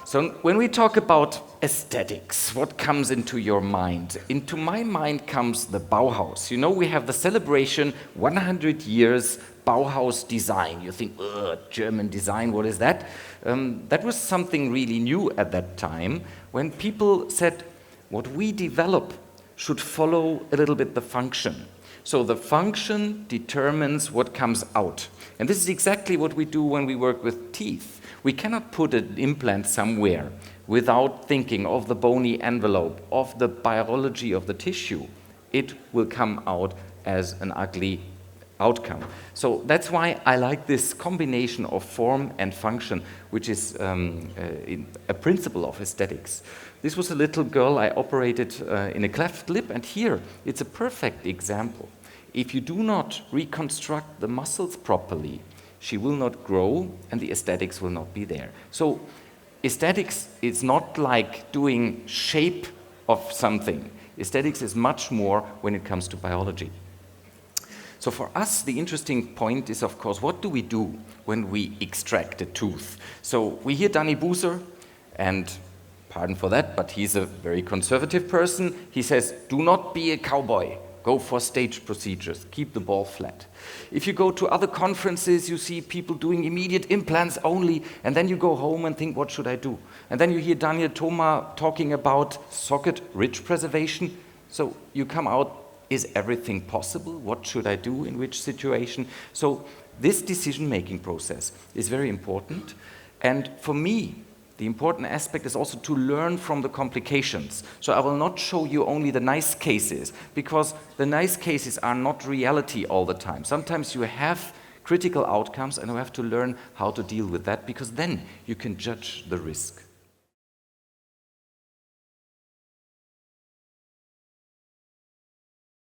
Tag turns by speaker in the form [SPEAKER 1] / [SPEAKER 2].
[SPEAKER 1] So when we talk about aesthetics, what comes into your mind? Into my mind comes the Bauhaus. You know, we have the celebration 100 years Bauhaus design. You think, ugh, German design, what is that? That was something really new at that time when people said, what we develop should follow a little bit the function. So the function determines what comes out. And this is exactly what we do when we work with teeth. We cannot put an implant somewhere without thinking of the bony envelope, of the biology of the tissue. It will come out as an ugly outcome. So that's why I like this combination of form and function, which is a principle of aesthetics. This was a little girl I operated in a cleft lip, and here it's a perfect example. If you do not reconstruct the muscles properly, she will not grow and the aesthetics will not be there. So aesthetics is not like doing shape of something. Aesthetics is much more when it comes to biology. So for us, the interesting point is, of course, what do we do when we extract a tooth? So we hear Danny Buser, and pardon for that, but he's a very conservative person. He says, do not be a cowboy. Go for stage procedures. Keep the ball flat. If you go to other conferences, you see people doing immediate implants only, and then you go home and think, what should I do? And then you hear Daniel Thoma talking about socket ridge preservation. So you come out, is everything possible? What should I do in which situation? So this decision-making process is very important. And for me, the important aspect is also to learn from the complications. So I will not show you only the nice cases, because the nice cases are not reality all the time. Sometimes you have critical outcomes and you have to learn how to deal with that, because then you can judge the risk.